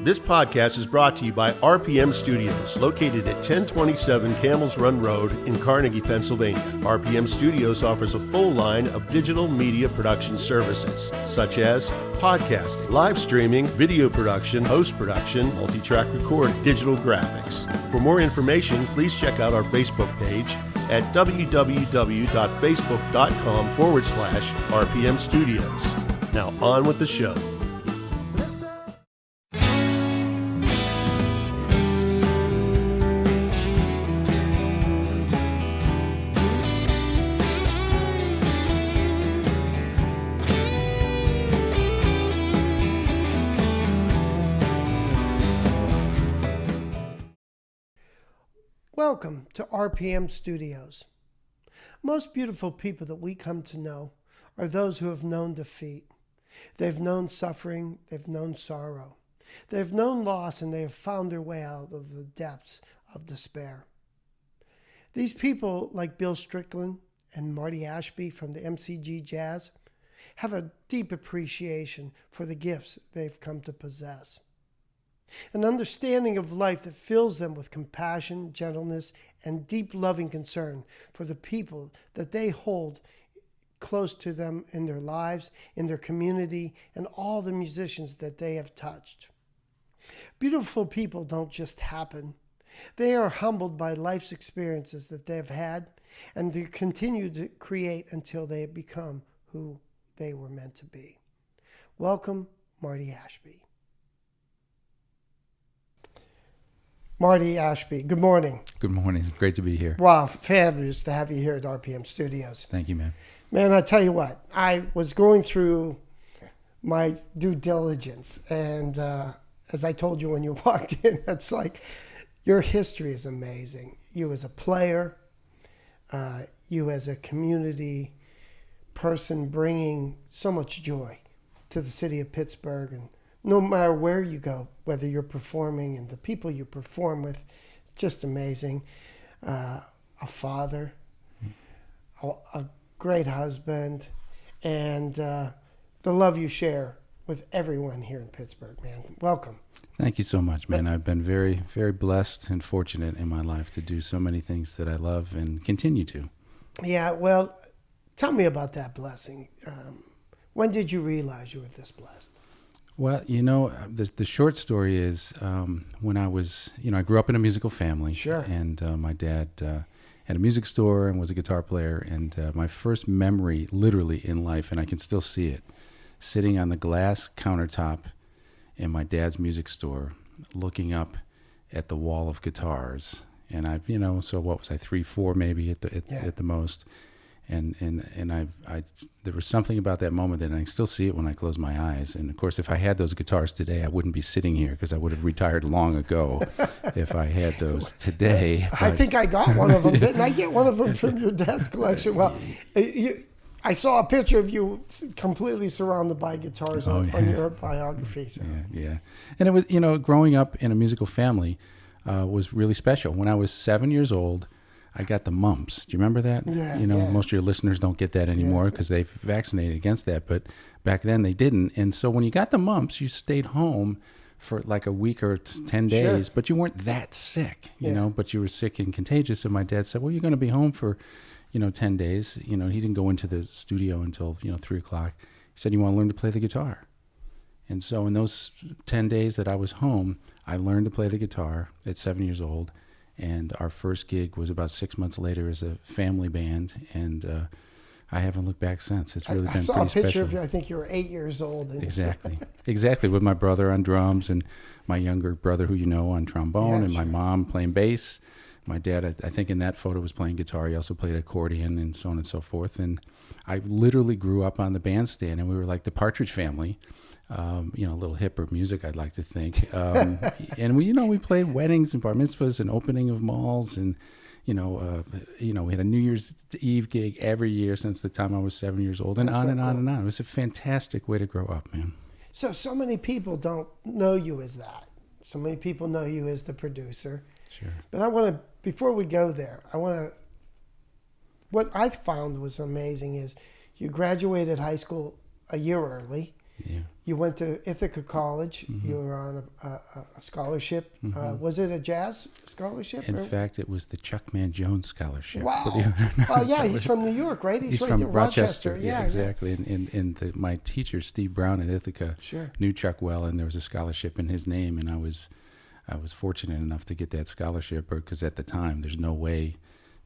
This podcast is brought to you by RPM Studios, located at 1027 Camels Run Road in Carnegie, Pennsylvania. RPM Studios offers a full line of digital media production services, such as podcasting, live streaming, video production, post-production, multi-track recording, digital graphics. For more information, please check out our Facebook page at www.facebook.com/RPM Studios. Now on with the show. Welcome to RPM Studios. Most beautiful people that we come to know are those who have known defeat. They've known suffering, they've known sorrow. They've known loss, and they have found their way out of the depths of despair. These people, like Bill Strickland and Marty Ashby from the MCG Jazz, have a deep appreciation for the gifts they've come to possess. An understanding of life that fills them with compassion, gentleness, and deep loving concern for the people that they hold close to them in their lives, in their community, and all the musicians that they have touched. Beautiful people don't just happen. They are humbled by life's experiences that they have had, and they continue to create until they become who they were meant to be. Welcome, Marty Ashby. Marty Ashby, good morning. Good morning. It's great to be here. Wow, fabulous to have you here at RPM Studios. Thank you, man. Man, I tell you what, I was going through my due diligence, and as I told you when you walked in, it's like your history is amazing. You as a player, you as a community person bringing so much joy to the city of Pittsburgh, and no matter where you go, whether you're performing and the people you perform with, it's just amazing. A father, a great husband, and the love you share with everyone here in Pittsburgh, man. Welcome. Thank you so much, man. I've been very, very blessed and fortunate in my life to do so many things that I love and continue to. Yeah, well, tell me about that blessing. When did you realize you were this blessed? Well, the short story is when I was, I grew up in a musical family. Sure. And my dad had a music store and was a guitar player. And my first memory, literally in life, and I can still see it, sitting on the glass countertop in my dad's music store, looking up at the wall of guitars. And I, so what was I, 3, 4 maybe at the most. And I there was something about that moment that I can still see it when I close my eyes. And of course, if I had those guitars today, I wouldn't be sitting here because I would have retired long ago if I had those today. I think I got one of them. Didn't I get one of them from your dad's collection? Well, I saw a picture of you completely surrounded by guitars on your biography. So. Yeah. And it was, growing up in a musical family was really special. When I was 7 years old, I got the mumps. Do you remember that? Yeah. Most of your listeners don't get that anymore because they've vaccinated against that. But back then they didn't. And so when you got the mumps, you stayed home for like a week or 10 days, but you weren't that sick, but you were sick and contagious. And my dad said, well, you're going to be home for, 10 days. He didn't go into the studio until, 3 o'clock. He said, you want to learn to play the guitar? And so in those 10 days that I was home, I learned to play the guitar at 7 years old. And our first gig was about 6 months later as a family band, and I haven't looked back since. It's really been pretty special. I saw a picture of you. I think you were 8 years old. Exactly, with my brother on drums and my younger brother, who on trombone, and my mom playing bass. My dad, I think in that photo, was playing guitar. He also played accordion and so on and so forth. And I literally grew up on the bandstand, and we were like the Partridge Family. A little hipper music, I'd like to think. And we played weddings and bar mitzvahs and opening of malls, and we had a New Year's Eve gig every year since the time I was 7 years old, and on and on and on. It was a fantastic way to grow up, man. So many people don't know you as that. So many people know you as the producer. Sure. But before we go there, what I found was amazing is you graduated high school a year early. Yeah. You went to Ithaca College. Mm-hmm. You were on a scholarship. Mm-hmm. Was it a jazz scholarship? In fact, it was the Chuck Man Jones Scholarship. Wow. believe it or not. Oh, yeah, he's from New York, right? He's right from there, Rochester. Yeah, exactly. And my teacher, Steve Brown at Ithaca, Sure. knew Chuck well, and there was a scholarship in his name, and I was fortunate enough to get that scholarship, because at the time, there's no way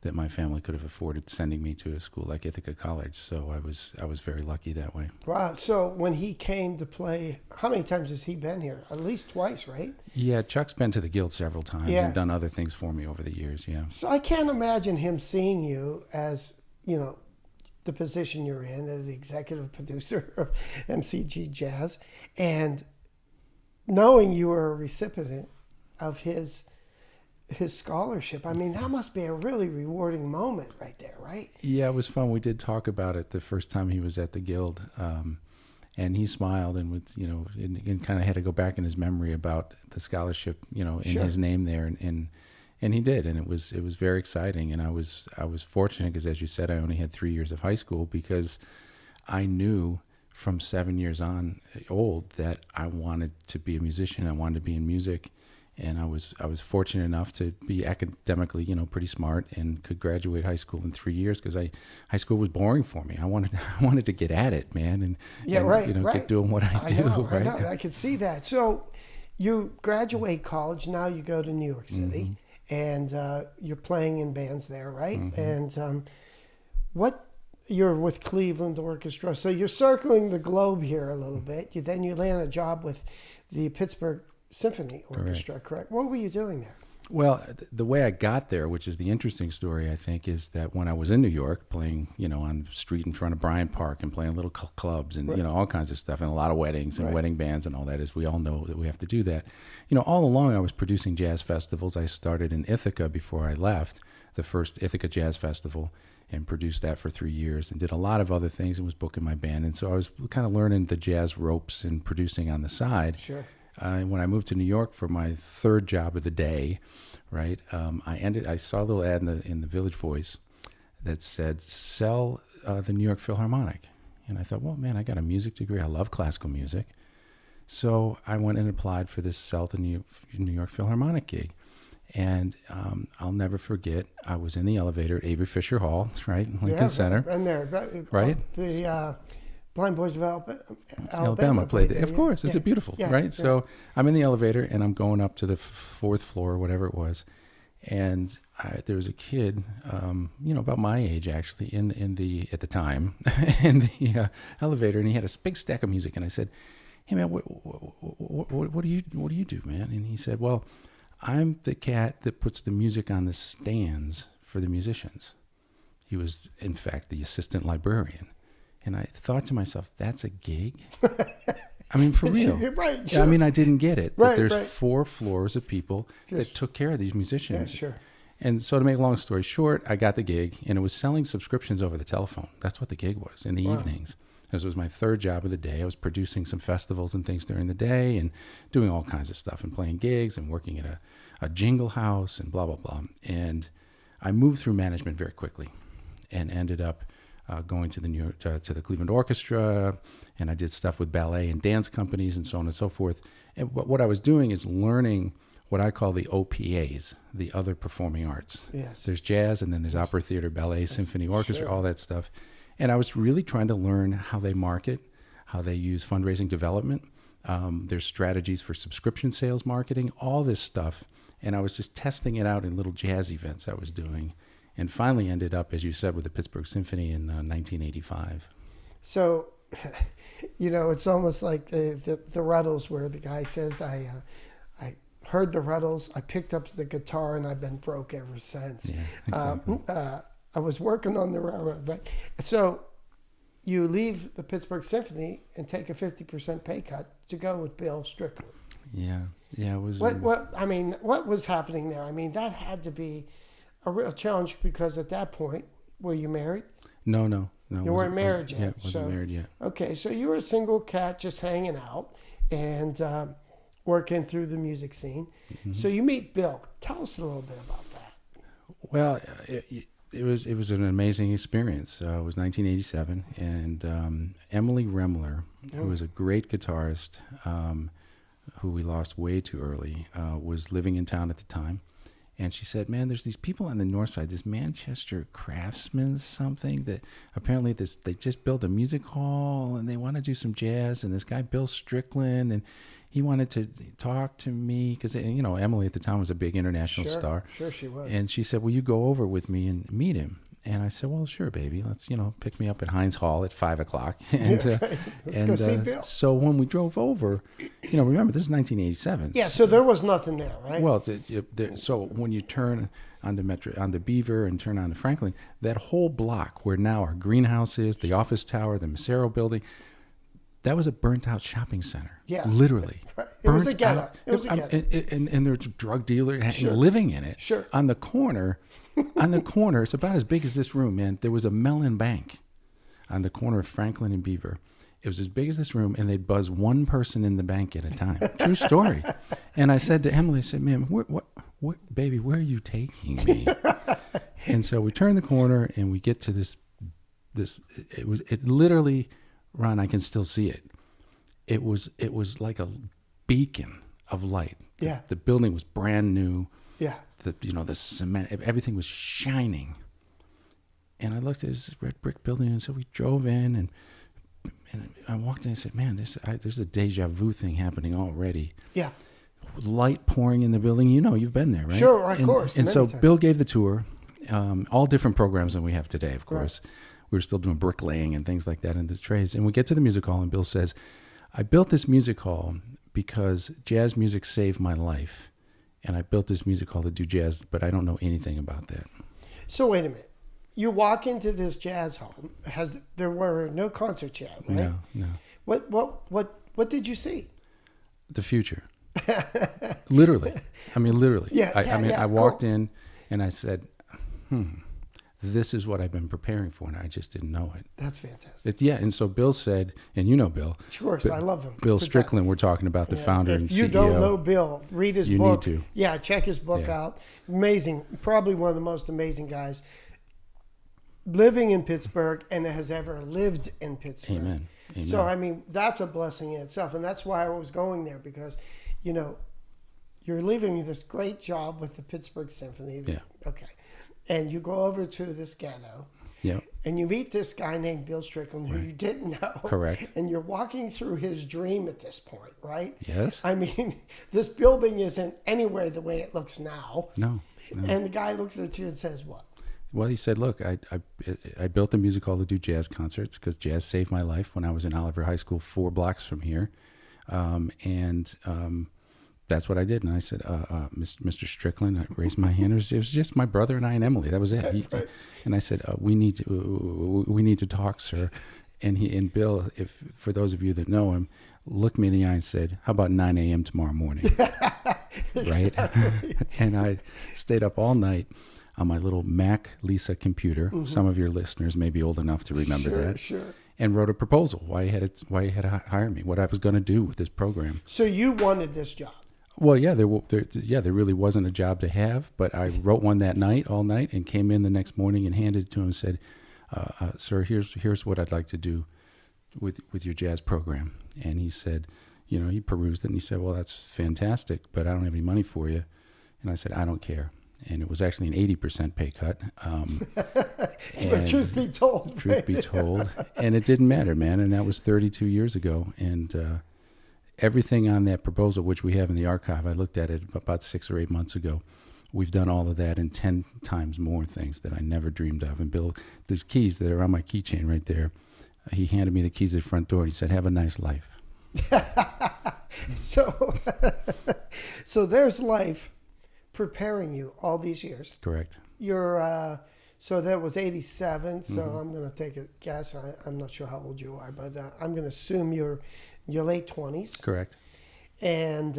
that my family could have afforded sending me to a school like Ithaca College. So I was very lucky that way. Wow. So when he came to play, how many times has he been here? At least twice, right? Yeah, Chuck's been to the Guild several times Yeah. and done other things for me over the years. Yeah. So I can't imagine him seeing you as, the position you're in as the executive producer of MCG Jazz, and knowing you were a recipient of his scholarship. I mean, that must be a really rewarding moment right there, right? Yeah, it was fun. We did talk about it the first time he was at the Guild, and he smiled and and kind of had to go back in his memory about the scholarship, in Sure. his name there, and he did, and it was very exciting, and I was fortunate because, as you said, I only had 3 years of high school, because I knew from 7 years old that I wanted to be a musician. I wanted to be in music. And I was fortunate enough to be academically, pretty smart, and could graduate high school in 3 years, because high school was boring for me. I wanted to get at it, man, and right. get doing what I do. I know. I could see that. So you graduate college. Now you go to New York City, and you're playing in bands there, right? And you're with Cleveland Orchestra. So you're circling the globe here a little bit. Then you land a job with the Pittsburgh Symphony Orchestra, correct? What were you doing there? Well, the way I got there, which is the interesting story, I think, is that when I was in New York playing, on the street in front of Bryant Park and playing little clubs and, Right. All kinds of stuff, and a lot of weddings and Right. wedding bands and all that, as we all know that we have to do that. All along I was producing jazz festivals. I started in Ithaca before I left, the first Ithaca Jazz Festival, and produced that for 3 years, and did a lot of other things and was booking my band. And so I was kind of learning the jazz ropes and producing on the side. Sure. When I moved to New York for my third job of the day, right? I saw a little ad in the Village Voice that said, "Sell the New York Philharmonic," and I thought, well, man, I got a music degree. I love classical music, so I went and applied for this Sell the New York Philharmonic gig, and I'll never forget. I was in the elevator at Avery Fisher Hall, right, in Lincoln Center, And there, right? The Blind Boys of Alabama played there. there. Of course, it's Yeah. a beautiful, Yeah, right? yeah. So I'm in the elevator and I'm going up to the fourth floor, or whatever it was, and there was a kid, about my age actually, in the at the time, in the elevator, and he had a big stack of music, and I said, "Hey man, what do you do, man?" And he said, "Well, I'm the cat that puts the music on the stands for the musicians." He was, in fact, the assistant librarian. And I thought to myself, that's a gig? I mean, for real. Right, sure. I mean, I didn't get it. Right, That there's right. 4 floors of people that took care of these musicians. Yeah, sure. And so to make a long story short, I got the gig, and it was selling subscriptions over the telephone. That's what the gig was, in the evenings. This was my third job of the day. I was producing some festivals and things during the day, and doing all kinds of stuff, and playing gigs, and working at a jingle house, and blah, blah, blah. And I moved through management very quickly, and ended up going to the Cleveland Orchestra, and I did stuff with ballet and dance companies and so on and so forth. And what I was doing is learning what I call the OPAs, the other performing arts. Yes. There's jazz, and then there's opera, theater, ballet, symphony, orchestra, Sure. all that stuff. And I was really trying to learn how they market, how they use fundraising development. There's strategies for subscription sales marketing, all this stuff. And I was just testing it out in little jazz events I was doing. And finally ended up, as you said, with the Pittsburgh Symphony in 1985. So, it's almost like the Ruddles, where the guy says, I heard the Ruddles, I picked up the guitar, and I've been broke ever since. Yeah, exactly. I was working on the railroad, right? So you leave the Pittsburgh Symphony and take a 50% pay cut to go with Bill Strickland. Yeah, it was. What was happening there? I mean, that had to be a real challenge, because at that point, were you married? No. You weren't married yet. Yeah, wasn't married yet. Okay, so you were a single cat just hanging out and working through the music scene. Mm-hmm. So you meet Bill. Tell us a little bit about that. Well, It was an amazing experience. It was 1987, and Emily Remler, who was a great guitarist, who we lost way too early, was living in town at the time. And she said, man, there's these people on the north side, this Manchester Craftsman something, that apparently they just built a music hall and they want to do some jazz. And this guy, Bill Strickland, and he wanted to talk to me because, you know, Emily at the time was a big international star. Sure she was. And she said, will you go over with me and meet him? And I said, well, sure, baby. Let's, pick me up at Heinz Hall at 5:00. And, Let's go see Bill. So when we drove over, remember, this is 1987. Yeah, so there was nothing there, right? Well, so when you turn on the Beaver and turn on the Franklin, that whole block where now our greenhouse is, the office tower, the Macero building, that was a burnt-out shopping center. Yeah. Literally. Right. It was a ghetto. And there's a drug dealer living in it. Sure. On the corner, it's about as big as this room, man. There was a Mellon Bank on the corner of Franklin and Beaver. It was as big as this room, and they'd buzz one person in the bank at a time. True story. And I said to Emily, I said, man, what, baby, where are you taking me? And so we turn the corner, and we get to this. It literally, Ron, I can still see it. It was like a beacon of light. Yeah. The building was brand new. Yeah. The cement, everything was shining. And I looked at this red brick building, and so we drove in, and I walked in and said, man, there's a deja vu thing happening already. Yeah. Light pouring in the building. You've been there, right? Sure, of course. And so times. Bill gave the tour, all different programs than we have today, of course. Right. We were still doing bricklaying and things like that in the trades. And we get to the music hall, and Bill says, I built this music hall because jazz music saved my life. And I built this music hall to do jazz, but I don't know anything about that. So wait a minute. You walk into this jazz hall. There were no concerts yet, right? No. What did you see? The future. Literally. Literally. Yeah. I walked in and I said, this is what I've been preparing for, and I just didn't know it. That's fantastic. And so Bill said, and you know Bill. Of course, I love him. Bill Strickland, we're talking about, the founder and CEO. If you don't know Bill, read his book. You need to. Yeah, check his book out. Amazing. Probably one of the most amazing guys living in Pittsburgh and has ever lived in Pittsburgh. Amen. So, that's a blessing in itself. And that's why I was going there, because, you're leaving this great job with the Pittsburgh Symphony. Yeah. Okay. And you go over to this ghetto. Yeah. And you meet this guy named Bill Strickland, who you didn't know. Correct. And you're walking through his dream at this point, right? Yes. This building isn't anywhere the way it looks now. No. And the guy looks at you and says, what? Well, he said, look, I built a music hall to do jazz concerts because jazz saved my life when I was in Oliver High School, 4 blocks from here. That's what I did. And I said, Mr. Strickland, I raised my hand. It was just my brother and I and Emily. That was it. And I said, we need to talk, sir. And Bill, for those of you that know him, looked me in the eye and said, how about 9 a.m. tomorrow morning? Right? And I stayed up all night on my little Mac Lisa computer. Mm-hmm. Some of your listeners may be old enough to remember that. Sure. And wrote a proposal why he had to hire me, what I was going to do with this program. So you wanted this job? Well, yeah, there really wasn't a job to have, but I wrote one that night, all night, and came in the next morning and handed it to him and said, "Sir, here's what I'd like to do with your jazz program." And he said, he perused it and he said, "Well, that's fantastic, but I don't have any money for you." And I said, "I don't care." And it was actually an 80% pay cut. But truth be told, and it didn't matter, man. And that was 32 years ago, and everything on that proposal, which we have in the archive, I looked at it about 6 or 8 months ago. We've done all of that and 10 times more things that I never dreamed of. And Bill, there's keys that are on my keychain right there. He handed me the keys at the front door and he said, "Have a nice life." So there's life preparing you all these years. Correct. You're so that was 87. So I'm going to take a guess. I'm not sure how old you are, but I'm going to assume you're late 20s. Correct. And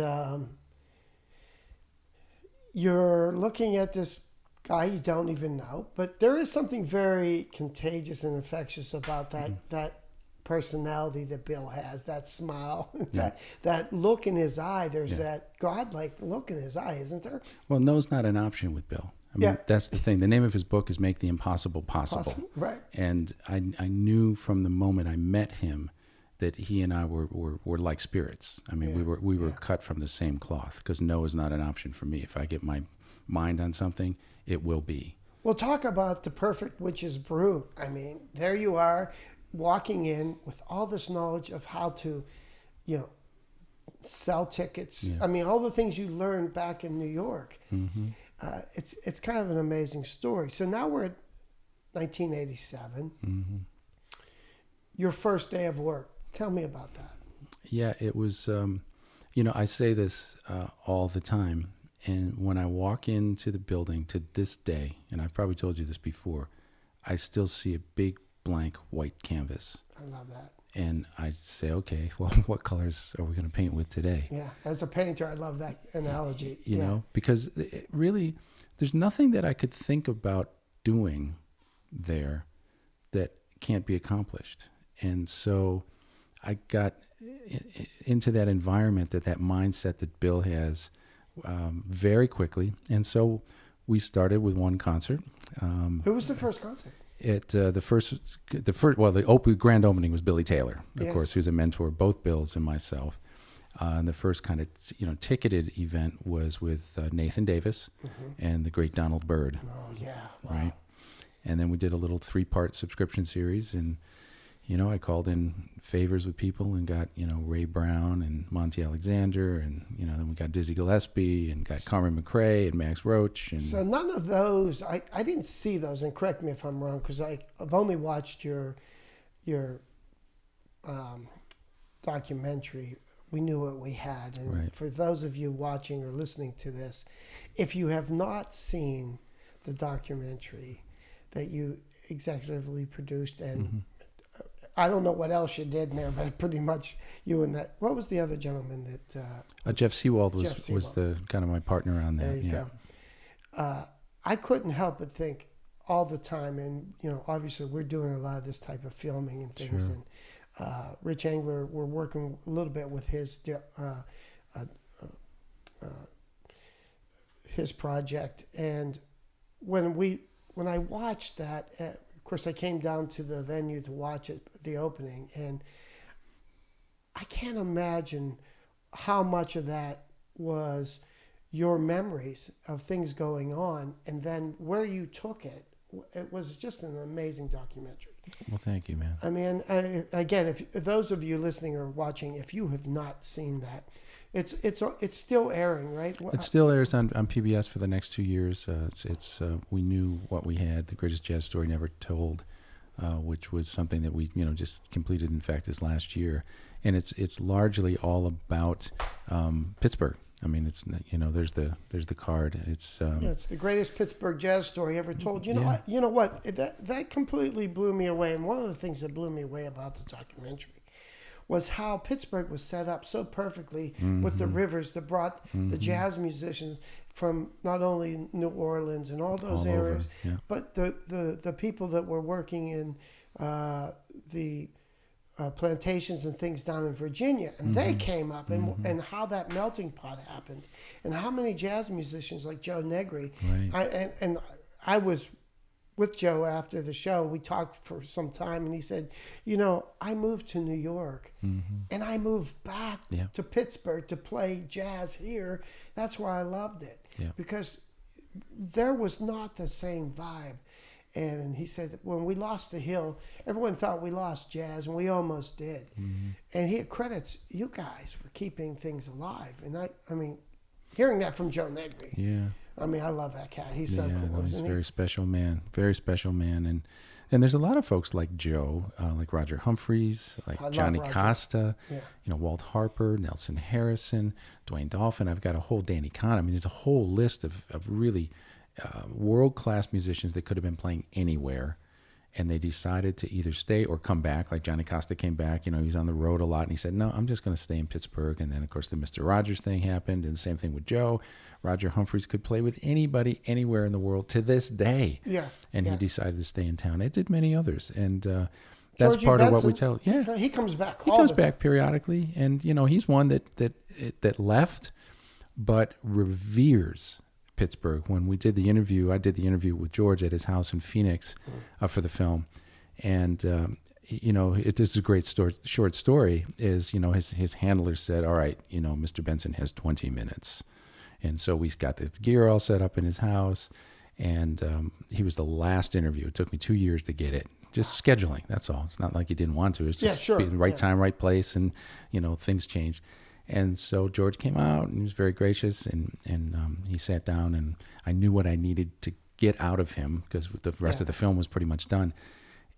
you're looking at this guy you don't even know, but there is something very contagious and infectious about that personality that Bill has, that smile, that look in his eye. There's that godlike look in his eye, isn't there? Well, no's not an option with Bill. I mean, Yeah. that's the thing. The name of his book is Make the Impossible Possible. Right. And I knew from the moment I met him that he and I were like spirits. I mean, we were cut from the same cloth, because no is not an option for me. If I get my mind on something, it will be. Well, talk about the perfect witch's brew. I mean, there you are walking in with all this knowledge of how to, sell tickets. Yeah. I mean, all the things you learned back in New York. Mm-hmm. It's kind of an amazing story. So now we're at 1987. Mm-hmm. Your first day of work. Tell me about that. Yeah, it was, I say this all the time. And when I walk into the building to this day, and I've probably told you this before, I still see a big blank white canvas. I love that. And I say, okay, well, what colors are we going to paint with today? Yeah, as a painter, I love that analogy. You know, because really, there's nothing that I could think about doing there that can't be accomplished. And so I got into that environment, that mindset that Bill has, very quickly. And so we started with one concert. Who was the first concert? The grand opening was Billy Taylor, of course, who's a mentor of both Bills and myself. And the first kind of ticketed event was with Nathan Davis and the great Donald Byrd. Oh yeah, wow. Right. And then we did a little 3-part subscription series, and I called in favors with people and got Ray Brown and Monty Alexander, and then we got Dizzy Gillespie and got Carmen McRae and Max Roach. And so none of those, I didn't see those, and correct me if I'm wrong, because I've only watched your documentary. We Knew What We Had, and right. For those of you watching or listening to this, if you have not seen the documentary that you executively produced, and I don't know what else you did in there, but pretty much you and that. What was the other gentleman that? Jeff Seawald was Seawald. The kind of my partner on that. There you go. I couldn't help but think all the time, and obviously we're doing a lot of this type of filming and things, Sure. and Rich Engler, we're working a little bit with his project, and when I watched that. Of course, I came down to the venue to watch it, the opening, and I can't imagine how much of that was your memories of things going on, and then where you took it. It was just an amazing documentary. Well, thank you, man. I mean, again, if those of you listening or watching, if you have not seen that, it's still airing, right? It still airs on PBS for the next 2 years. It's We Knew What We Had, the greatest jazz story never told, which was something that we just completed, in fact, this last year, and it's largely all about Pittsburgh. I mean, it's there's the card. It's it's the greatest Pittsburgh jazz story ever told. You know what? That completely blew me away. And one of the things that blew me away about the documentary was how Pittsburgh was set up so perfectly with the rivers that brought the jazz musicians from not only New Orleans and all those areas, but the people that were working in the plantations and things down in Virginia, and they came up, and how that melting pot happened, and how many jazz musicians like Joe Negri. Right. I was with Joe after the show. We talked for some time, and he said, I moved to New York, and I moved back to Pittsburgh to play jazz here. That's why I loved it, because there was not the same vibe. And he said, when we lost the Hill, everyone thought we lost jazz, and we almost did. And he credits you guys for keeping things alive. And I mean, hearing that from Joe Negri. Yeah. I mean, I love that cat. He's so cool, no, he's isn't a he? very special man. Very special man. And there's a lot of folks like Joe, like Roger Humphreys, like Johnny Costa, Walt Harper, Nelson Harrison, Dwayne Dolphin. I've got a whole Danny Kahn. I mean, there's a whole list of really world-class musicians that could have been playing anywhere, and they decided to either stay or come back. Like Johnny Costa came back, he's on the road a lot, and he said, no, I'm just going to stay in Pittsburgh. And then, of course, the Mr. Rogers thing happened, and the same thing with Joe. Roger Humphreys could play with anybody anywhere in the world to this day. Yeah. And he decided to stay in town. It did many others, and that's Georgie part Benson, of what we tell. Yeah, he comes back. He comes back periodically, and he's one that left, but reveres Pittsburgh. When we did the interview, I did the interview with George at his house in Phoenix for the film. And, this is a great short story is, his handler said, all right, Mr. Benson has 20 minutes. And so we got the gear all set up in his house. And he was the last interview. It took me 2 years to get it. Just scheduling, that's all. It's not like he didn't want to. It's just being the right time, right place, and, things changed. And so George came out, and he was very gracious, and he sat down, and I knew what I needed to get out of him because the rest of the film was pretty much done.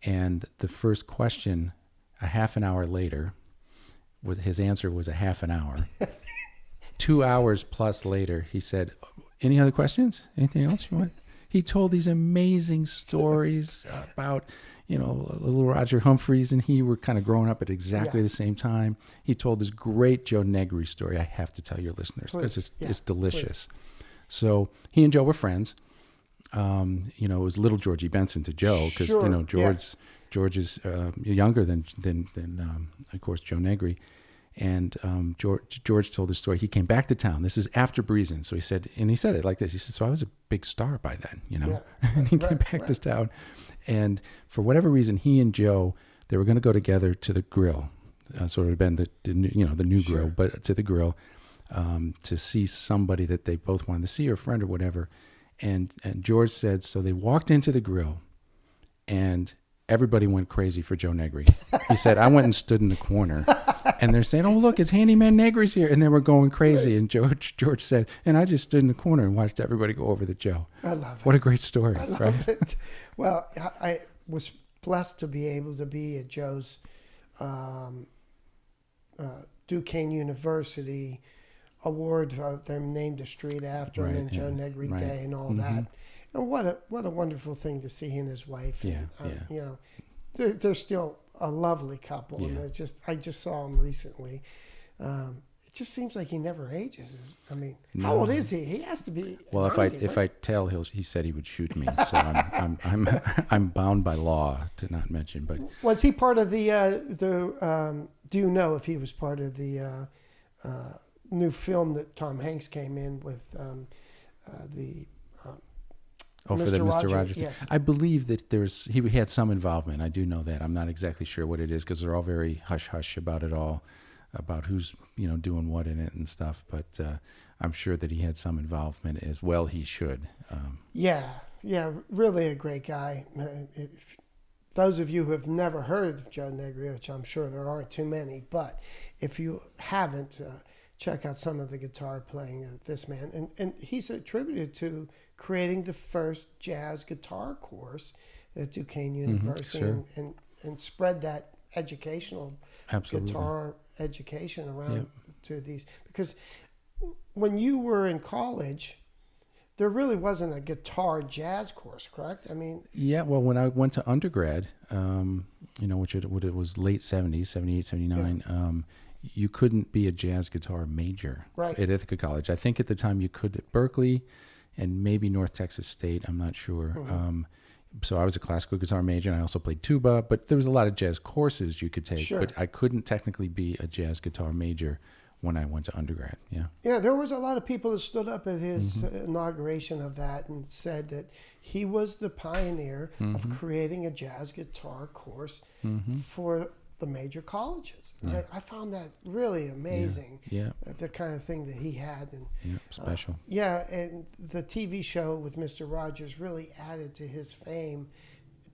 And the first question, a half an hour later, his answer was a half an hour. 2 hours plus later, he said, any other questions? Anything else you want? He told these amazing stories about, little Roger Humphreys and he were kind of growing up at exactly the same time. He told this great Joe Negri story I have to tell your listeners because it's delicious. Please. So he and Joe were friends. It was little Georgie Benson to Joe because, George is younger than of course, Joe Negri. And George told the story. He came back to town. This is after Breezin'. So he said it like this. He said, so I was a big star by then, and he came back to town. And for whatever reason, he and Joe, they were going to go together to the grill. So it would have been the new grill, but to the grill to see somebody that they both wanted to see or a friend or whatever. And George said, so they walked into the grill and everybody went crazy for Joe Negri. He said, I went and stood in the corner. And they're saying, oh, look, it's Handyman Negri's here. And they were going crazy. And George said, and I just stood in the corner and watched everybody go over to Joe. I love it. What a great story, I love right? it. Well, I was blessed to be able to be at Joe's Duquesne University award. They named a street after him, and Joe Negri Day and all that. And what a wonderful thing to see he and his wife. And, they're still a lovely couple. And I just saw him recently. It just seems like he never ages. I mean, how old is he? He has to be. Well, 90, if I tell, he said he would shoot me. So I'm bound by law to not mention. But was he part of the? Do you know if he was part of the new film that Tom Hanks came in with the? For the Mr. Rogers thing. Yes. I believe that he had some involvement. I do know that. I'm not exactly sure what it is because they're all very hush-hush about it all, about who's doing what in it and stuff. But I'm sure that he had some involvement as well. He should. Really a great guy. If those of you who have never heard of Joe Negri, which I'm sure there aren't too many, but if you haven't, check out some of the guitar playing of this man. And he's attributed to creating the first jazz guitar course at Duquesne University and spread that educational guitar education around to these. Because when you were in college, there really wasn't a guitar jazz course, correct? I mean... Yeah, well, when I went to undergrad, which it was late 70s, 78, 79, you couldn't be a jazz guitar major at Ithaca College. I think at the time you could at Berkeley and maybe North Texas State. I'm not sure. So I was a classical guitar major, and I also played tuba. But there was a lot of jazz courses you could take. But I couldn't technically be a jazz guitar major when I went to undergrad. Yeah, there was a lot of people that stood up at his inauguration of that and said that he was the pioneer of creating a jazz guitar course for the major colleges. I found that really amazing. The kind of thing that he had. And special. And the TV show with Mr. Rogers really added to his fame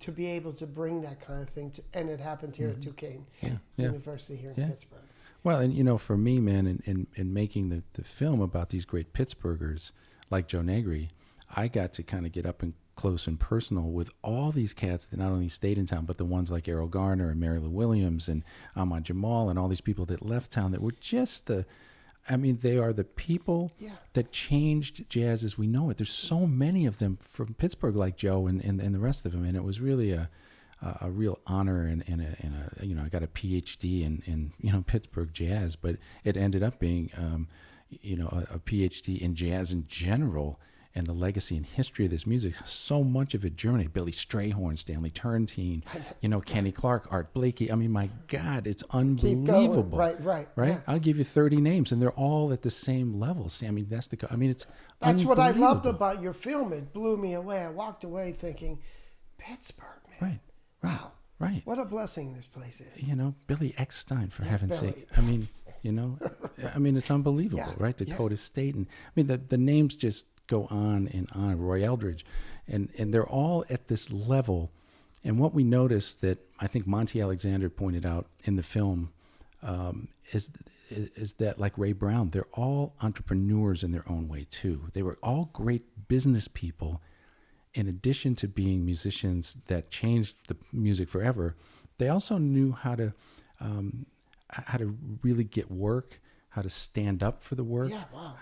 to be able to bring that kind of thing and it happened here at Duquesne University here in Pittsburgh. Well, and for me, man, in making the film about these great Pittsburghers like Joe Negri, I got to kind of get up and close and personal with all these cats that not only stayed in town, but the ones like Errol Garner and Mary Lou Williams and Ahmad Jamal and all these people that left town that were just they are the people that changed jazz as we know it. There's so many of them from Pittsburgh like Joe and the rest of them. And it was really a real honor and I got a PhD in Pittsburgh jazz, but it ended up being, a PhD in jazz in general. and the legacy and history of this music, so much of it germinated. Billy Strayhorn, Stanley Turrentine, Kenny Clark, Art Blakey. I mean, my God, it's unbelievable. Right. Right? Yeah. I'll give you 30 names, and they're all at the same level. Sammy Vestico. I mean, it's That's what I loved unbelievable. about your film. It blew me away. I walked away thinking, Pittsburgh, man. Wow. Right. What a blessing this place is. Billy Eckstein, for heaven's Billy. sake. I mean, it's unbelievable, Yeah, right? Dakota State. And I mean, the names just go on and on. Roy Eldridge. And they're all at this level. And what we noticed that I think Monty Alexander pointed out in the film is that, like Ray Brown, they're all entrepreneurs in their own way, too. They were all great business people. In addition to being musicians that changed the music forever, they also knew how to really get work, how to stand up for the work. Yeah, wow.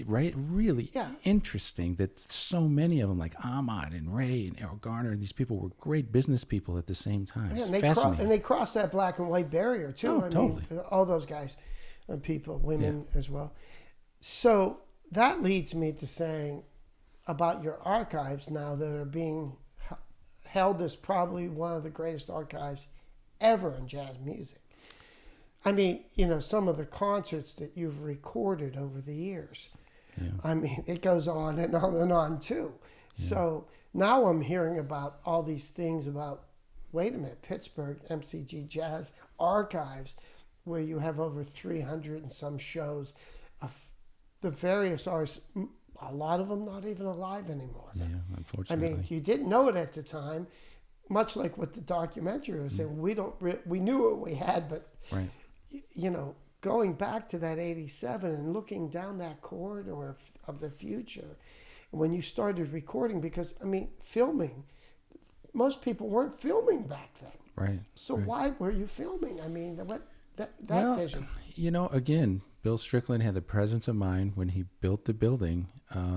Really Yeah. interesting that so many of them, like Ahmad and Ray and Errol Garner, these people were great business people at the same time. Yeah, It's and fascinating. they crossed that black and white barrier, too. Oh, totally. All those guys, people, women as well. So that leads me to saying about your archives now that are being held as probably one of the greatest archives ever in jazz music. I mean, some of the concerts that you've recorded over the years. Yeah. I mean, it goes on and on and on, too. Yeah. So now I'm hearing about all these things about, wait a minute, Pittsburgh MCG Jazz Archives, where you have over 300 and some shows of the various artists. A lot of them not even alive anymore. Yeah, unfortunately. I mean, you didn't know it at the time, much like what the documentary was saying. We knew what we had, but right. Going back to that 87 and looking down that corridor of the future, when you started recording, because I mean, filming, most people weren't filming back then. Right. So right. why were you filming? I mean, that vision. Again, Bill Strickland had the presence of mind when he built the building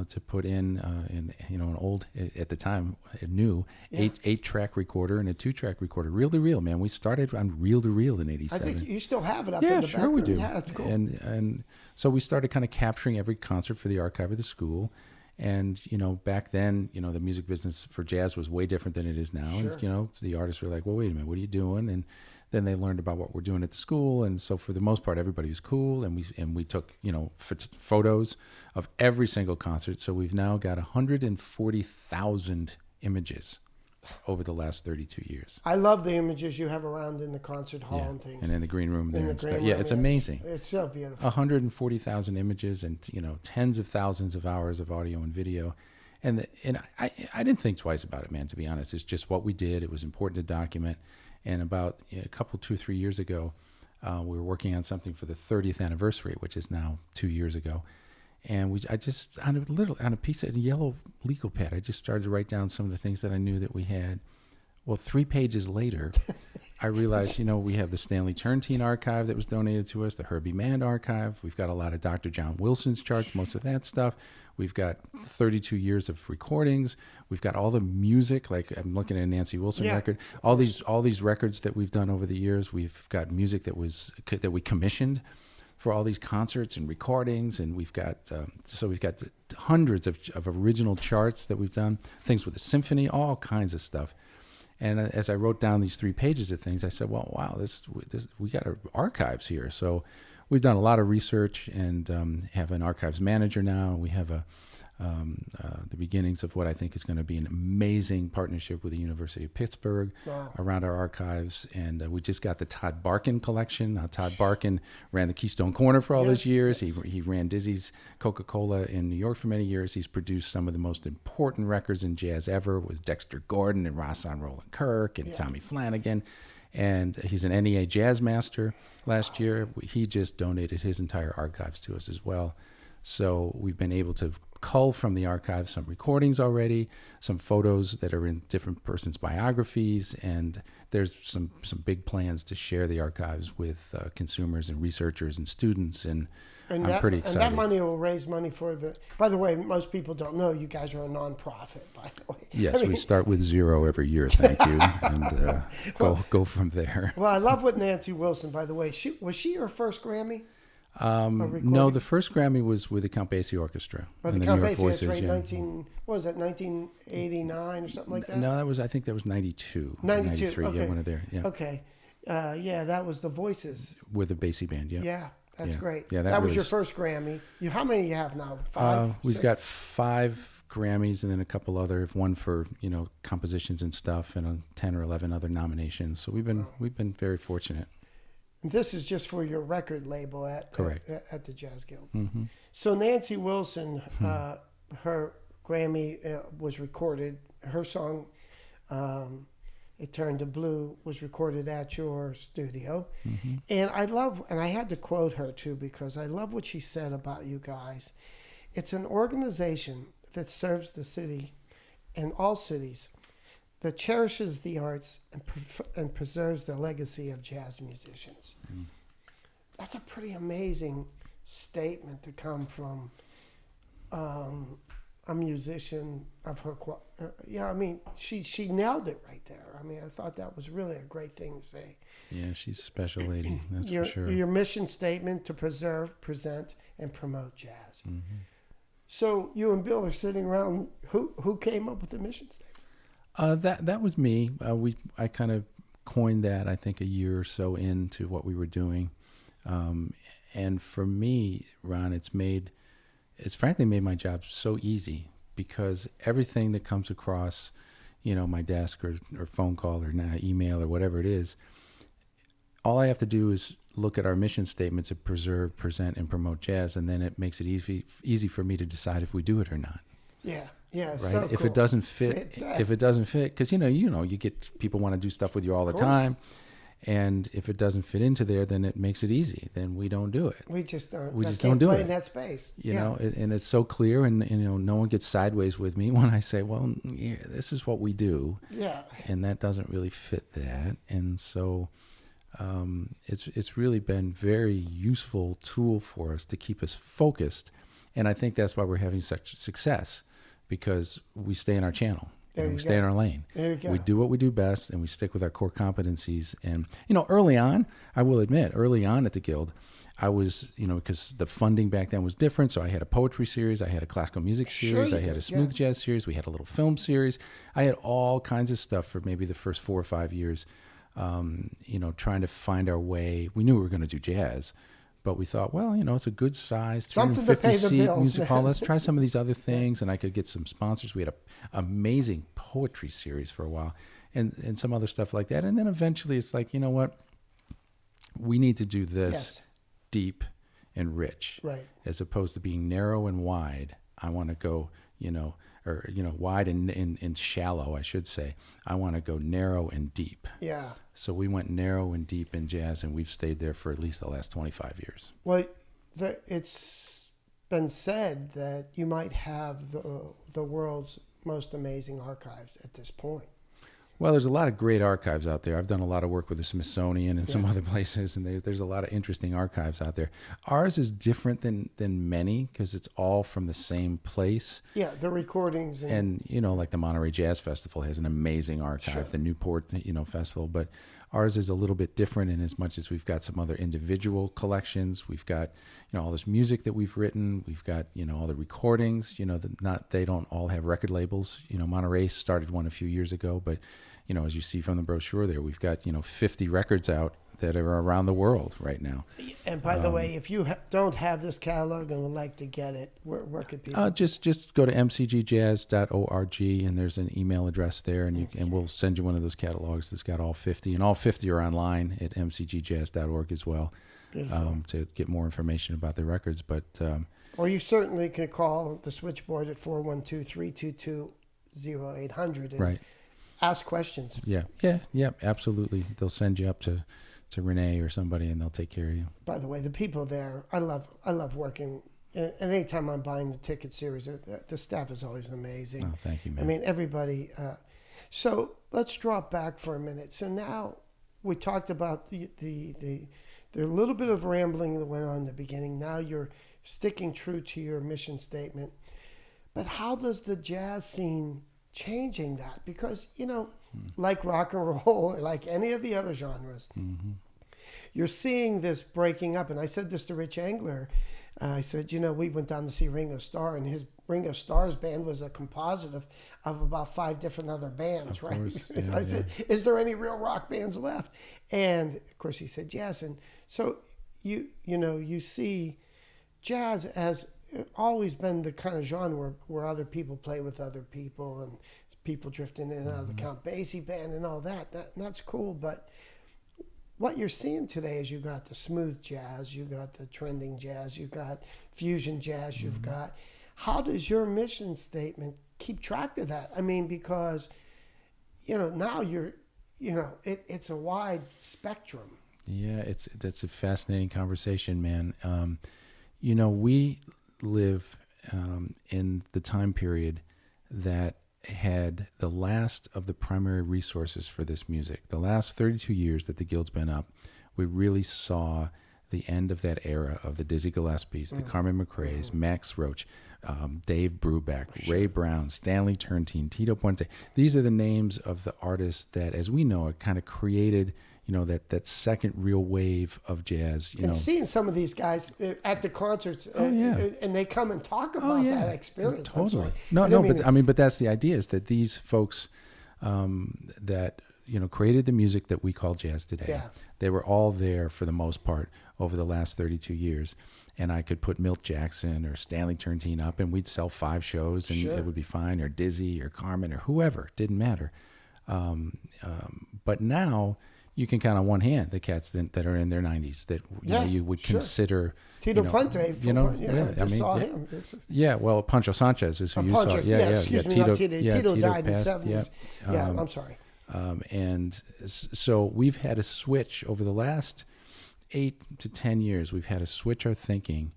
to put in an old, at the time, a new 8-track recorder and a 2-track recorder, reel to reel. Man, we started on reel to reel in '87. I think you still have it up in the back. Yeah, sure we do. Yeah, that's cool. And so we started kind of capturing every concert for the archive of the school. And, back then, the music business for jazz was way different than it is now. Sure. And, the artists were like, well, wait a minute, what are you doing? And then they learned about what we're doing at the school. And so for the most part, everybody was cool. And we took, photos of every single concert. So we've now got 140,000 images over the last 32 years. I love the images you have around in the concert hall and things. And in the green room there and stuff. Room, Yeah, it's amazing. It's so beautiful. 140,000 images and, tens of thousands of hours of audio and video. And I didn't think twice about it, man, to be honest. It's just what we did. It was important to document. And about a couple, 2-3 years ago, we were working on something for the 30th anniversary, which is now 2 years ago. And I just, on a piece of yellow legal pad, I just started to write down some of the things that I knew that we had. Well, 3 pages later, I realized, we have the Stanley Turrentine archive that was donated to us, the Herbie Mann archive. We've got a lot of Dr. John Wilson's charts, most of that stuff. We've got 32 years of recordings. We've got all the music, like I'm looking at a Nancy Wilson record. All these records that we've done over the years. We've got music that we commissioned for all these concerts and recordings, and we've got hundreds of original charts that we've done, things with the symphony, all kinds of stuff. And as I wrote down these 3 pages of things, I said, well, wow, this we got our archives here. So we've done a lot of research and have an archives manager now. We have the beginnings of what I think is going to be an amazing partnership with the University of Pittsburgh around our archives. And we just got the Todd Barkin collection. Todd Barkin ran the Keystone Corner for all those years. He ran Dizzy's Coca-Cola in New York for many years. He's produced some of the most important records in jazz ever with Dexter Gordon and Rahsaan Roland Kirk and Tommy Flanagan. And he's an NEA Jazz Master last year. He just donated his entire archives to us as well. So we've been able to cull from the archive some recordings already, some photos that are in different persons' biographies, and there's some big plans to share the archives with consumers and researchers and students, and I'm pretty excited. And that money will raise money for by the way, most people don't know you guys are a nonprofit, by the way. Yes, we start with 0 every year, thank you, and go from there. Well, I love what Nancy Wilson, by the way. Was she your first Grammy? No, the first Grammy was with the Count Basie Orchestra. Or and the New Count York Basie, Voices, right? yeah. 1989 or something like that? No, I think that was 92. 92, 93, okay. yeah, one of there. Yeah. Okay. Yeah, that was the Voices. With the Basie band, yeah. Yeah, that's Yeah. great. Yeah, that that was really your first Grammy. How many you have now? 5? We've 6? got 5 Grammys and then a couple other, one for, compositions and stuff, and 10 or 11 other nominations. So we've been very fortunate. And this is just for your record label at the Jazz Guild. Mm-hmm. So Nancy Wilson, her Grammy was recorded. Her song, "It Turned to Blue," was recorded at your studio. Mm-hmm. And I had to quote her too, because I love what she said about you guys. It's an organization that serves the city and all cities, that cherishes the arts and preserves the legacy of jazz musicians. Mm. That's a pretty amazing statement to come from a musician of her. She nailed it right there. I mean, I thought that was really a great thing to say. Yeah, she's a special lady. That's for sure. Your mission statement to preserve, present, and promote jazz. Mm-hmm. So you and Bill are sitting around. Who came up with the mission statement? That was me. I kind of coined that, I think, a year or so into what we were doing. And for me, Ron, it's frankly made my job so easy, because everything that comes across, my desk or phone call or now email or whatever it is, all I have to do is look at our mission statement to preserve, present, and promote jazz, and then it makes it easy for me to decide if we do it or not. Yeah. Yeah, right. so If cool. it doesn't fit, because you get people want to do stuff with you all the time, and if it doesn't fit into there, then it makes it easy. Then we don't do it. We just don't. We just don't do play it in that space. You know, and it's so clear, and no one gets sideways with me when I say, "Well, yeah, this is what we do." Yeah. And that doesn't really fit that, and so it's really been very useful tool for us to keep us focused, and I think that's why we're having such success. Because we stay in our channel, we stay in our lane. We do what we do best, and we stick with our core competencies. And, early on, I will admit, at the Guild, I was, because the funding back then was different. So I had a poetry series, I had a classical music series, I had a smooth jazz series, we had a little film series. I had all kinds of stuff for maybe the first 4 or 5 years, trying to find our way. We knew we were going to do jazz. But we thought, well, it's a good size, 350-seat music hall. Let's try some of these other things. And I could get some sponsors. We had an amazing poetry series for a while and some other stuff like that. And then eventually it's like, you know what? We need to do this deep and rich, right? As opposed to being narrow and wide. I want to go, wide and shallow, I should say. I want to go narrow and deep. Yeah. So we went narrow and deep in jazz, and we've stayed there for at least the last 25 years. Well, it's been said that you might have the world's most amazing archives at this point. Well, there's a lot of great archives out there. I've done a lot of work with the Smithsonian and some other places, and there's a lot of interesting archives out there. Ours is different than many because it's all from the same place. Yeah, the recordings. And like the Monterey Jazz Festival has an amazing archive, the Newport, Festival. But ours is a little bit different in as much as we've got some other individual collections. We've got, all this music that we've written. We've got, all the recordings, they don't all have record labels. Monterey started one a few years ago, but as you see from the brochure there, we've got, 50 records out that are around the world right now. And by the way, if you don't have this catalog and would like to get it, where could people? Just go to mcgjazz.org, and there's an email address there, and we'll send you one of those catalogs that's got all 50, and all 50 are online at mcgjazz.org as well, to get more information about the records. But or you certainly could call the switchboard at 412-322-0800. Right. Ask questions. Yeah, absolutely. They'll send you up to Renee or somebody, and they'll take care of you. By the way, the people there, I love working. And anytime I'm buying the ticket series, the staff is always amazing. Oh, thank you, man. I mean, everybody. So let's drop back for a minute. So now we talked about the little bit of rambling that went on in the beginning. Now you're sticking true to your mission statement. But how does the jazz scene changing that? Because like rock and roll, like any of the other genres, You're seeing this breaking up. And I said this to Rich Engler. I said, we went down to see Ringo Starr, and Ringo Starr's band was a composite of about 5 different other bands, right? Yeah, I said, is there any real rock bands left? And of course he said yes. And so you see jazz has always been the kind of genre where other people play with other people, and people drifting in and out of the Count Basie band and all that. That's cool. But what you're seeing today is you got the smooth jazz, you got the trending jazz, you got fusion jazz, you've got. How does your mission statement keep track of that? I mean, because now it's a wide spectrum. Yeah, that's a fascinating conversation, man. We live in the time period that had the last of the primary resources for this music. The last 32 years that the Guild's been up, we really saw the end of that era of the Dizzy Gillespies, the Carmen McRae's, Max Roach, Dave Brubeck, Ray Brown, Stanley Turrentine, Tito Puente. These are the names of the artists that, as we know, it kind of created that second real wave of jazz. And seeing some of these guys at the concerts, and they come and talk about that experience. Totally. But that's the idea, is that these folks that created the music that we call jazz today, they were all there for the most part over the last 32 years. And I could put Milt Jackson or Stanley Turrentine up, and we'd sell 5 shows, and it would be fine, or Dizzy or Carmen or whoever. Didn't matter. But now you can count on one hand the cats that are in their 90s that you would consider. Tito Puente, saw him. Well, Pancho Sanchez is who you saw. Tito died passed, in the 70s. I'm sorry. And so we've had a switch over the last 8 to 10 years. We've had to switch our thinking,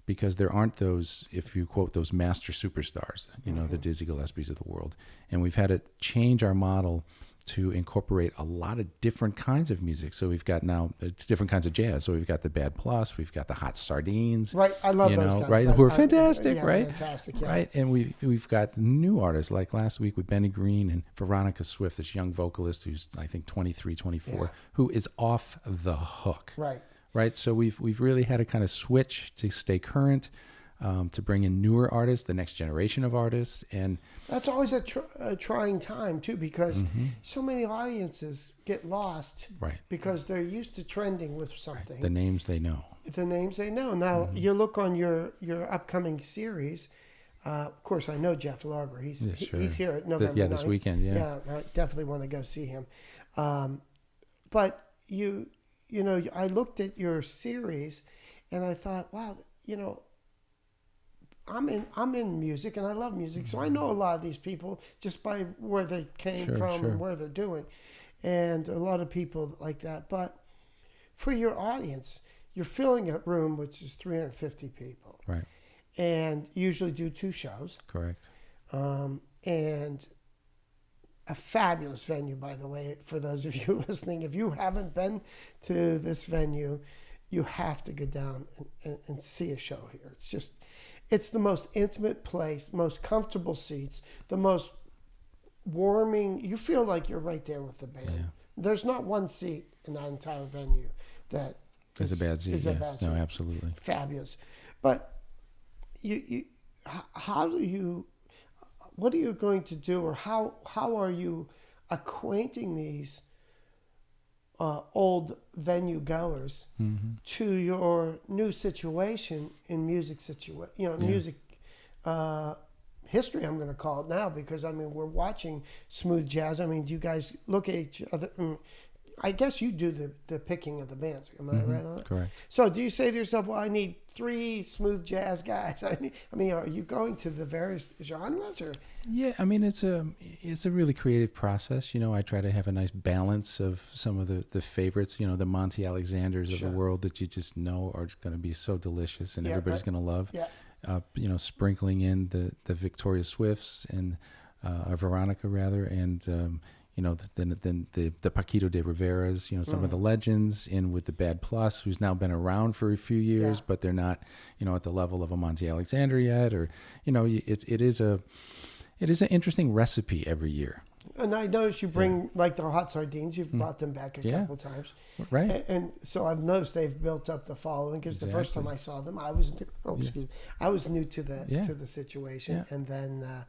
because there aren't those, if you quote, those master superstars, the Dizzy Gillespies of the world. And we've had to change our model to incorporate a lot of different kinds of music. So we've got now different kinds of jazz. So we've got the Bad Plus, we've got the Hot Sardines, right? I love those guys, right? Who are fantastic, right? Fantastic, right? And we've got new artists, like last week with Benny Green and Veronica Swift, this young vocalist who's I think 23, 24, who is off the hook, right? So we've really had to kind of switch to stay current. To bring in newer artists, the next generation of artists. And that's always a trying time too, because so many audiences get lost because they're used to trending with something. The names they know. Now you look on your upcoming series. Of course, I know Jeff Larber. He's here at November 9th. This weekend. I definitely want to go see him. But I looked at your series and I thought, wow, I'm in music and I love music, so I know a lot of these people just by where they came from and where they're doing, and a lot of people like that. But for your audience, you're filling a room which is 350 people, right? And usually do 2 shows, correct? And a fabulous venue, by the way, for those of you listening. If you haven't been to this venue, you have to go down and see a show here. It's the most intimate place, most comfortable seats, the most warming. You feel like you're right there with the band. Yeah. There's not one seat in that entire venue that is a bad seat. No, absolutely. Fabulous. But what are you going to do, or how are you acquainting these old venue goers to your new situation in music music history, I'm going to call it now, because we're watching smooth jazz. Do you guys look at each other? I guess you do the picking of the bands. Am I right on it? Correct. So do you say to yourself, well, I need 3 smooth jazz guys? Are you going to the various genres, or? Yeah, it's a really creative process. I try to have a nice balance of some of the favorites, the Monty Alexanders of the world that you just know are going to be so delicious and everybody's going to love. Yeah. Sprinkling in the Victoria Swifts and Veronica rather, and then the Paquito de Riveras, some of the legends, in with the Bad Plus, who's now been around for a few years, but they're not, at the level of a Monty Alexander yet, or, it is an interesting recipe every year. And I noticed you bring like the hot sardines. You've brought them back a Yeah. couple times, Right. And so I've noticed they've built up the following. Because the first time I saw them, I was I was new to the situation, and then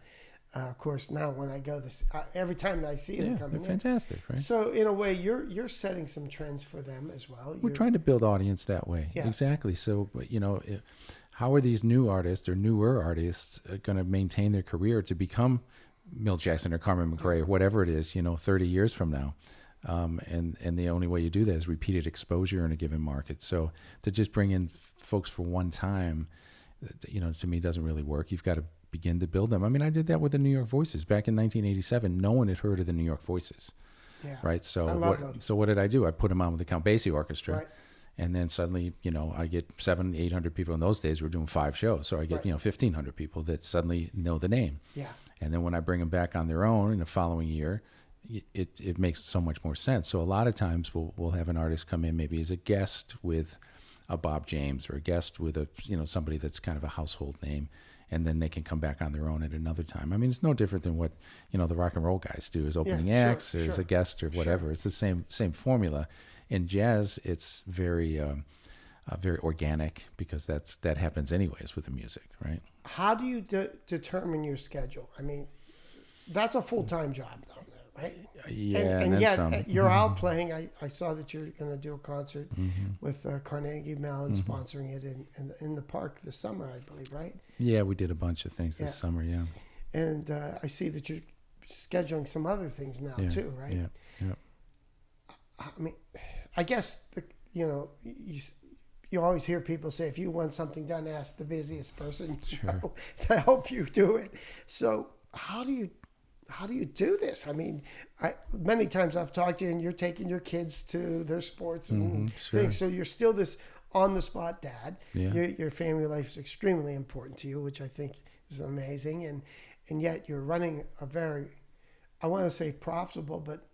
of course now when I go this every time I see them coming in, fantastic, right? So in a way, you're setting some trends for them as well. We're trying to build audience that way. Yeah. Exactly. So, how are these new artists or newer artists going to maintain their career to become Milt Jackson or Carmen McRae or whatever it is, 30 years from now? And the only way you do that is repeated exposure in a given market. So to just bring in folks for one time, to me doesn't really work. You've got to begin to build them. I mean, I did that with the New York Voices back in 1987. No one had heard of the New York Voices. Yeah. Right. So what did I do? I put them on with the Count Basie Orchestra. Right. And then suddenly, I get 700-800 people. In those days, we're doing 5 shows. So I get, 1,500 people that suddenly know the name. Yeah. And then when I bring them back on their own in the following year, it makes so much more sense. So a lot of times we'll have an artist come in maybe as a guest with a Bob James or a guest with a, somebody that's kind of a household name. And then they can come back on their own at another time. I mean, it's no different than what, the rock and roll guys do as opening acts or as a guest or whatever. It's the same formula. In jazz, it's very organic because that happens anyways with the music, right? How do you determine your schedule? I mean, that's a full-time job down there, right? Yeah, and yet you're out playing. I saw that you're going to do a concert with Carnegie Mellon sponsoring it in the park this summer, I believe, right? Yeah, we did a bunch of things this summer, yeah. And I see that you're scheduling some other things now too, right? Yeah. I mean, I guess you always hear people say, if you want something done, ask the busiest person to help you do it. So how do you do this? I mean, many times I've talked to you, and you're taking your kids to their sports and things. So you're still this on the spot dad. Yeah. Your family life is extremely important to you, which I think is amazing. And yet you're running a very, I want to say profitable, but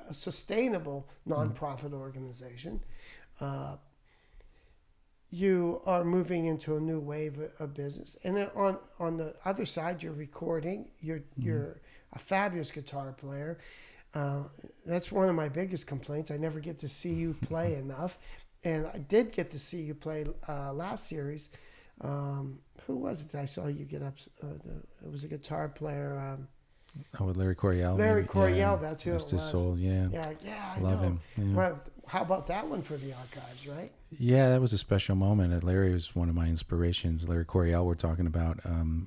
a sustainable nonprofit organization. You are moving into a new wave of business, and then on the other side, you're recording. You're a fabulous guitar player. That's one of my biggest complaints. I never get to see you play enough, and I did get to see you play last series. Who was it that I saw you get up? It was a guitar player. With Larry Coryell. Larry Coryell, that's who it was. His soul, yeah. Yeah, I love know him. Yeah. Well, how about that one for the archives, right? Yeah, that was a special moment. Larry was one of my inspirations. Larry Coryell, we're talking about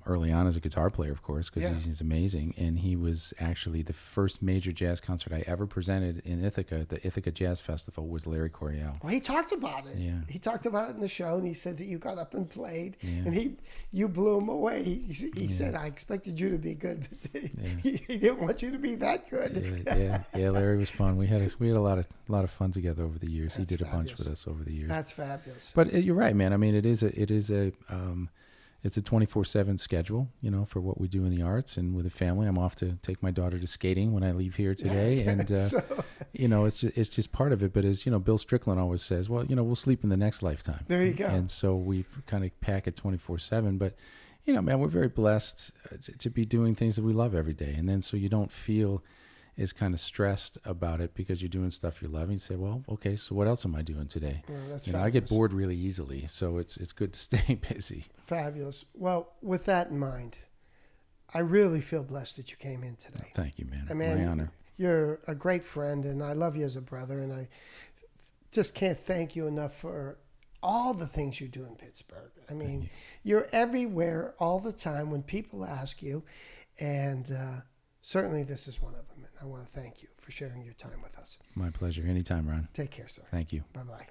early on as a guitar player, of course, because he's amazing. And he was actually the first major jazz concert I ever presented in Ithaca. The Ithaca Jazz Festival was Larry Coryell. Well, he talked about it. Yeah. He talked about it in the show, and he said that you got up and played, and you blew him away. He said, I expected you to be good, but he didn't want you to be that good. Yeah. Larry was fun. We had a lot of fun together over the years. He did a bunch with us over the years. That's fabulous. But you're right, man. I mean, it's a 24/7 schedule, for what we do in the arts and with the family. I'm off to take my daughter to skating when I leave here today, and it's just part of it. But as Bill Strickland always says, well, we'll sleep in the next lifetime. There you go. And so we kind of pack it 24/7. But man, we're very blessed to be doing things that we love every day, and then so you don't feel is kind of stressed about it because you're doing stuff you love. And you say, well, okay, so what else am I doing today? I get bored really easily, so it's good to stay busy. Fabulous. Well, with that in mind, I really feel blessed that you came in today. Thank you, man. My honor. You're a great friend, and I love you as a brother, and I just can't thank you enough for all the things you do in Pittsburgh. I mean, you're everywhere all the time when people ask you, and certainly this is one of them. I want to thank you for sharing your time with us. My pleasure. Anytime, Ron. Take care, sir. Thank you. Bye-bye.